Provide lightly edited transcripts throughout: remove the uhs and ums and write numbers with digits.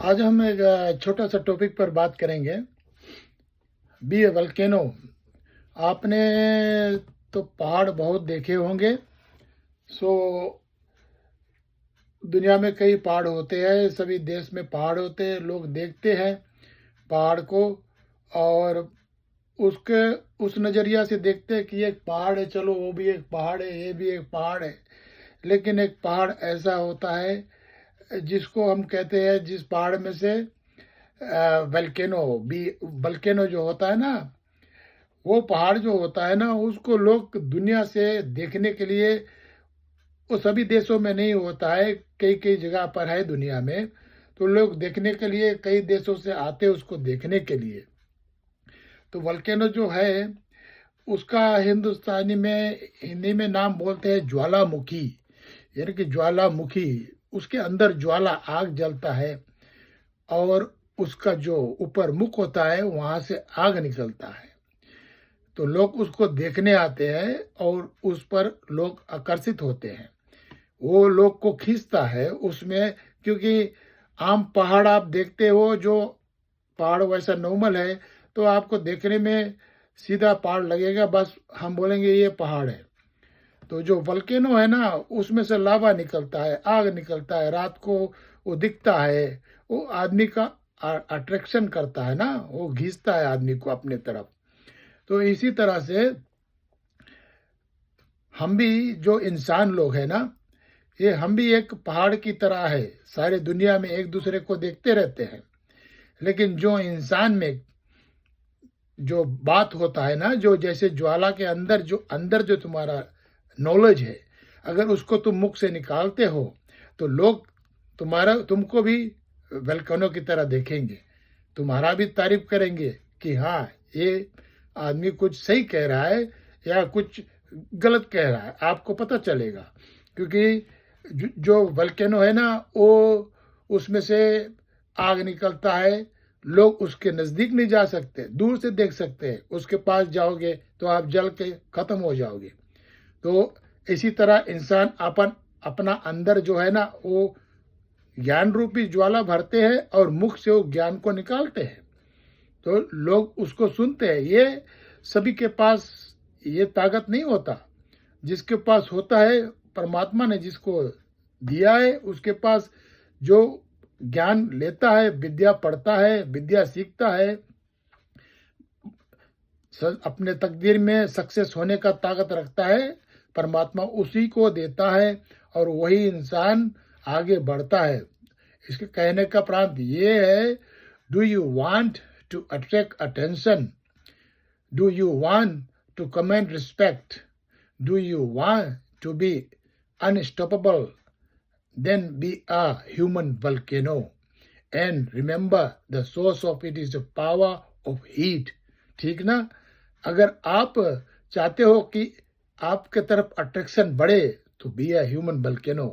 आज हम एक छोटा सा टॉपिक पर बात करेंगे। बी ए वल्केनो। आपने तो पहाड़ बहुत देखे होंगे। सो दुनिया में कई पहाड़ होते हैं, सभी देश में पहाड़ होते हैं, लोग देखते हैं पहाड़ को और उसके उस नज़रिया से देखते हैं कि ये एक पहाड़ है, चलो वो भी एक पहाड़ है, ये भी एक पहाड़ है। लेकिन एक पहाड़ ऐसा होता है जिसको हम कहते हैं, जिस पहाड़ में से वल्केनो बी वल्केनो जो होता है ना, वो पहाड़ जो होता है ना, उसको लोग दुनिया से देखने के लिए, वो सभी देशों में नहीं होता है, कई कई जगह पर है दुनिया में। तो लोग देखने के लिए कई देशों से आते हैं उसको देखने के लिए। तो वल्केनो जो है उसका हिंदी में नाम बोलते हैं ज्वालामुखी। यानी कि ज्वालामुखी, उसके अंदर ज्वाला आग जलता है और उसका जो ऊपर मुख होता है वहाँ से आग निकलता है। तो लोग उसको देखने आते हैं और उस पर लोग आकर्षित होते हैं, वो लोग को खींचता है उसमें। क्योंकि आम पहाड़ आप देखते हो, जो पहाड़ वैसा नॉर्मल है, तो आपको देखने में सीधा पहाड़ लगेगा, बस हम बोलेंगे ये पहाड़ है। तो जो वल्केनो है ना, उसमें से लावा निकलता है, आग निकलता है, रात को वो दिखता है, वो आदमी का अट्रैक्शन करता है ना, वो खींचता है आदमी को अपने तरफ। तो इसी तरह से हम भी, जो इंसान लोग हैं ना, ये हम भी एक पहाड़ की तरह है, सारे दुनिया में एक दूसरे को देखते रहते हैं। लेकिन जो इंसान में जो बात होता है ना, जो जैसे ज्वाला के अंदर जो तुम्हारा नॉलेज है, अगर उसको तुम मुख से निकालते हो तो लोग तुमको भी वल्केनो की तरह देखेंगे, तुम्हारा भी तारीफ करेंगे कि हाँ, ये आदमी कुछ सही कह रहा है या कुछ गलत कह रहा है, आपको पता चलेगा। क्योंकि जो वल्केनो है ना, वो उसमें से आग निकलता है, लोग उसके नज़दीक नहीं जा सकते, दूर से देख सकते हैं, उसके पास जाओगे तो आप जल के ख़त्म हो जाओगे। तो इसी तरह इंसान अपना अंदर जो है ना, वो ज्ञान रूपी ज्वाला भरते हैं और मुख से वो ज्ञान को निकालते हैं। तो लोग उसको सुनते हैं। ये सभी के पास ये ताकत नहीं होता। जिसके पास होता है, परमात्मा ने जिसको दिया है, उसके पास जो ज्ञान लेता है, विद्या पढ़ता है, विद्या सीखता है, अपने तकदीर में सक्सेस होने का ताकत रखता है, परमात्मा उसी को देता है और वही इंसान आगे बढ़ता है। इसके कहने का प्रांत ये है, do you want to attract attention, do you want to command respect, do you want to be unstoppable, then be a human volcano and remember the source of it is the power of heat। ठीक ना? अगर आप चाहते हो कि आपके तरफ attraction बढ़े तो be a human volcano.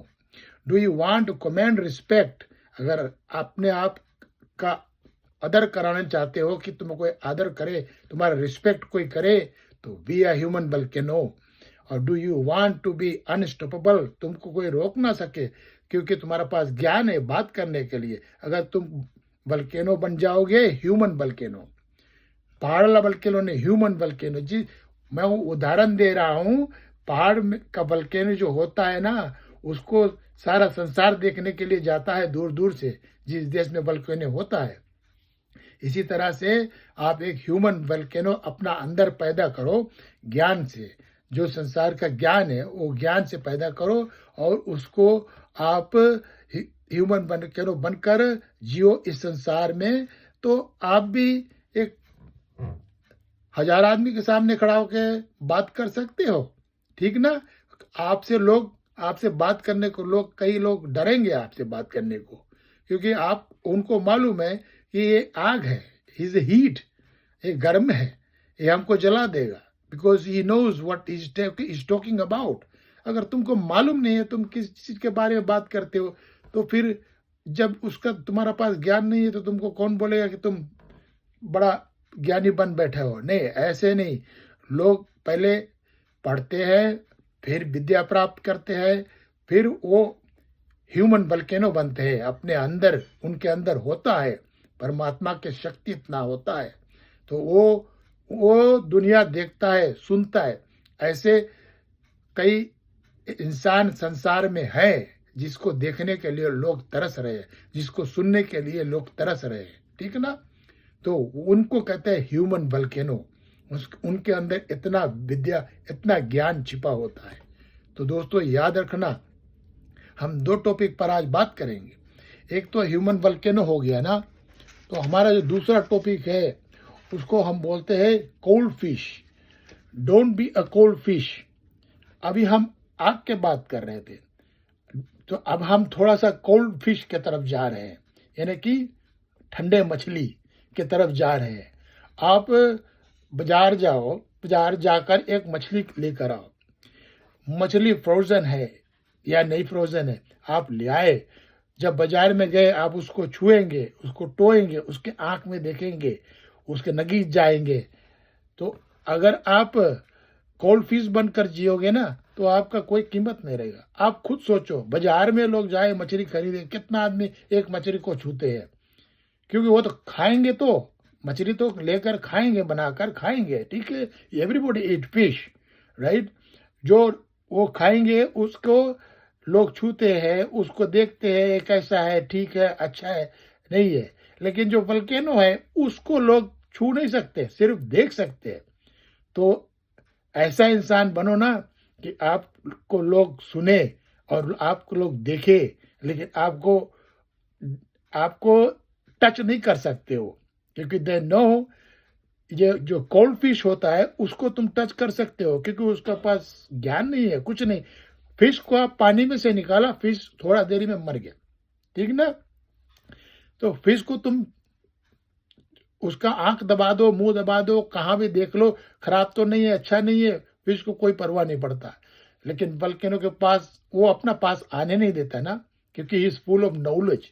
Do you want to command respect, अगर अपने आप का आदर कराना चाहते हो कि तुम कोई आदर करे, तुम्हारा रिस्पेक्ट कोई करे, तो बी अ ह्यूमन वल्केनो। और do you want to be unstoppable, तुमको कोई रोक ना सके क्योंकि तुम्हारे पास ज्ञान है बात करने के लिए। अगर तुम वल्केनो बन जाओगे, ह्यूमन वल्केनो, पहाड़ वल्केनो ने ह्यूमन वल्केनो जी, मैं उदाहरण दे रहा हूँ। पहाड़ में का वल्केनो जो होता है ना, उसको सारा संसार देखने के लिए जाता है दूर दूर से, जिस देश में वल्केनो होता है। इसी तरह से आप एक ह्यूमन वल्केनो अपना अंदर पैदा करो ज्ञान से। जो संसार का ज्ञान है वो ज्ञान से पैदा करो और उसको आप ह्यूमन वल्केनो बनकर जियो इस संसार में। तो आप भी एक 1000 आदमी के सामने खड़ा होकर बात कर सकते हो, ठीक ना? आपसे बात करने को कई लोग डरेंगे आपसे बात करने को, क्योंकि आप उनको मालूम है कि ये आग है, इज हीट, ये गर्म है, ये हमको जला देगा, because he knows what is talking about. अगर तुमको मालूम नहीं है, तुम किस चीज़ के बारे में बात करते हो, तो फिर जब उसका तुम्हारा पास ज्ञान नहीं है तो तुमको कौन बोलेगा कि तुम बड़ा ज्ञानी बन बैठे हो? नहीं, ऐसे नहीं। लोग पहले पढ़ते हैं, फिर विद्या प्राप्त करते हैं, फिर वो ह्यूमन वल्केनो बनते हैं अपने अंदर, उनके अंदर होता है, परमात्मा के शक्ति इतना होता है, तो वो दुनिया देखता है, सुनता है। ऐसे कई इंसान संसार में है जिसको देखने के लिए लोग तरस रहे हैं, जिसको सुनने के लिए लोग तरस रहे हैं, ठीक ना? तो उनको कहते हैं ह्यूमन वल्केनो। उनके अंदर इतना विद्या, इतना ज्ञान छिपा होता है। तो दोस्तों याद रखना, हम 2 टॉपिक पर आज बात करेंगे। एक तो ह्यूमन वल्केनो हो गया ना, तो हमारा जो दूसरा टॉपिक है उसको हम बोलते हैं cold fish. Don't be a cold fish. अभी हम आग के बात कर रहे थे, तो अब हम थोड़ा सा कोल्ड फिश के तरफ जा रहे हैं, यानी कि ठंडे मछली के तरफ जा रहे हैं। आप बाजार जाओ, बाजार जाकर एक मछली लेकर आओ। मछली फ्रोज़न है या नहीं फ्रोज़न है, आप ले आए। जब बाजार में गए, आप उसको छुएंगे, उसको टोएंगे, उसके आँख में देखेंगे, उसके नगीच जाएंगे। तो अगर आप कोल्ड फिश बनकर जियोगे ना, तो आपका कोई कीमत नहीं रहेगा। आप खुद सोचो, बाजार में लोग जाए मछली खरीदे, कितना आदमी एक मछली को छूते हैं? क्योंकि वो तो खाएंगे, तो मछली तो लेकर खाएंगे, बनाकर खाएंगे, ठीक है? Everybody eat fish, right? जो वो खाएंगे उसको लोग छूते हैं, उसको देखते हैं, कैसा है, ठीक है, अच्छा है, नहीं है। लेकिन जो वल्केनो है उसको लोग छू नहीं सकते, सिर्फ देख सकते हैं। तो ऐसा इंसान बनो ना कि आपको लोग सुने और आपको लोग देखे, लेकिन आपको टच नहीं कर सकते हो, क्योंकि दे नो ये जो कोल्ड फिश होता है उसको तुम टच कर सकते हो, क्योंकि उसका पास ज्ञान नहीं है, कुछ नहीं। फिश को आप पानी में से निकाला, फिश थोड़ा देरी में मर गया, ठीक ना? तो फिश को तुम उसका आंख दबा दो, मुंह दबा दो, कहाँ भी देख लो, खराब तो नहीं है, अच्छा नहीं है, फिश को कोई परवाह नहीं पड़ता। लेकिन वल्केनो के पास वो अपना पास आने नहीं देता ना, क्योंकि he is full of knowledge,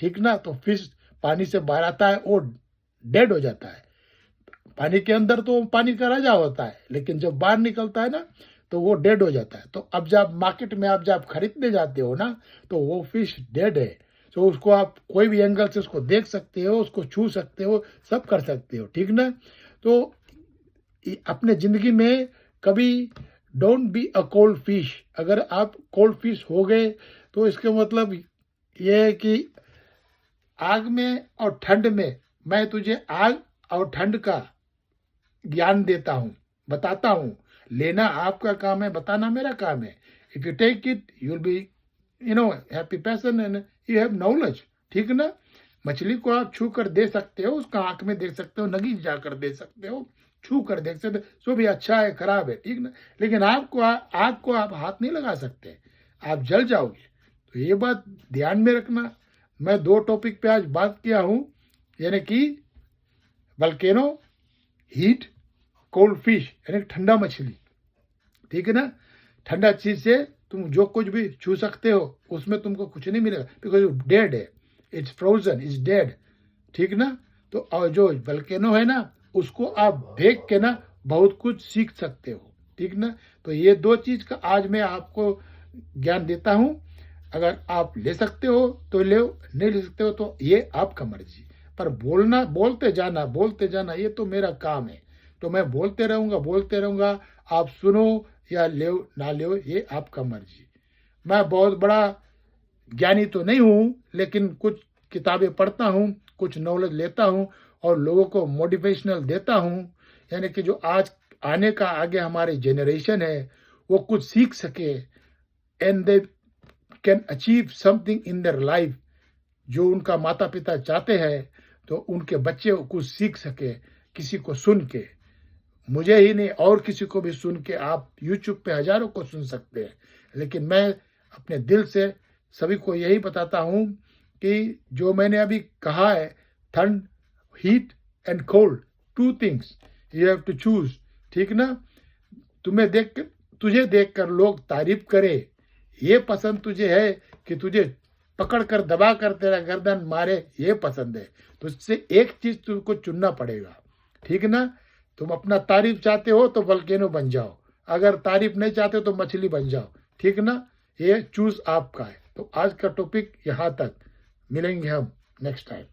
ठीक ना? तो फिश पानी से बाहर आता है, वो डेड हो जाता है। पानी के अंदर तो पानी का राजा होता है, लेकिन जब बाहर निकलता है ना, तो वो डेड हो जाता है। तो अब जब मार्केट में आप जब खरीदने जाते हो ना, तो वो फिश डेड है। तो उसको आप कोई भी एंगल से उसको देख सकते हो, उसको छू सकते हो, सब कर सकते हो, ठीक ना? तो अपने ज़िंदगी में कभी don't be a cold fish. अगर आप कोल्ड फिश हो गए, तो इसका मतलब ये है कि आग में और ठंड में मैं तुझे आग और ठंड का ज्ञान देता हूँ, बताता हूँ। लेना आपका काम है, बताना मेरा काम है। If you take it, you will be happy person and you have knowledge, ठीक ना? मछली को आप छू कर दे सकते हो, उसका आंख में देख सकते हो, नगीच जाकर दे सकते हो, छू कर देख सकते हो, सो भी अच्छा है, खराब है, ठीक ना? लेकिन आग को आप हाथ नहीं लगा सकते, आप जल जाओगे। तो ये बात ध्यान में रखना। मैं 2 टॉपिक पे आज बात किया हूँ, यानी कि वल्केनो, हीट, कोल्ड फिश यानी ठंडा मछली, ठीक है ना? ठंडा चीज से तुम जो कुछ भी छू सकते हो, उसमें तुमको कुछ नहीं मिलेगा, बिकॉज डेड है, इट्स फ्रोजन, इट्स डेड, ठीक ना? तो और जो वल्केनो है ना, उसको आप देख के ना बहुत कुछ सीख सकते हो, ठीक ना? तो ये 2 चीज का आज मैं आपको ज्ञान देता हूँ। अगर आप ले सकते हो तो ले, नहीं ले सकते हो तो ये आपका मर्जी। पर बोलते जाना ये तो मेरा काम है। तो मैं बोलते रहूँगा, आप सुनो या ले ना ले, ये आपका मर्जी। मैं बहुत बड़ा ज्ञानी तो नहीं हूँ, लेकिन कुछ किताबें पढ़ता हूँ, कुछ नॉलेज लेता हूँ और लोगों को मोटिवेशनल देता हूँ, यानी कि जो आज आने का आगे हमारे जनरेशन है, वो कुछ सीख सके and they can achieve something in their life. जो उनका माता पिता चाहते हैं, तो उनके बच्चे कुछ सीख सके, किसी को सुन के, मुझे ही नहीं और किसी को भी सुन के। आप यूट्यूब पे हजारों को सुन सकते हैं, लेकिन मैं अपने दिल से सभी को यही बताता हूँ कि जो मैंने अभी कहा है, ठंड, heat and cold, 2 things you have to choose, ठीक ना? तुझे देखकर लोग तारीफ करे, ये पसंद तुझे है कि तुझे पकड़ कर दबा कर तेरा गर्दन मारे, ये पसंद है। तो इससे एक चीज तुमको चुनना पड़ेगा, ठीक ना? तुम अपना तारीफ चाहते हो तो वल्केनो बन जाओ, अगर तारीफ नहीं चाहते हो तो मछली बन जाओ, ठीक ना? ये चूज आपका है। तो आज का टॉपिक यहाँ तक, मिलेंगे हम नेक्स्ट टाइम।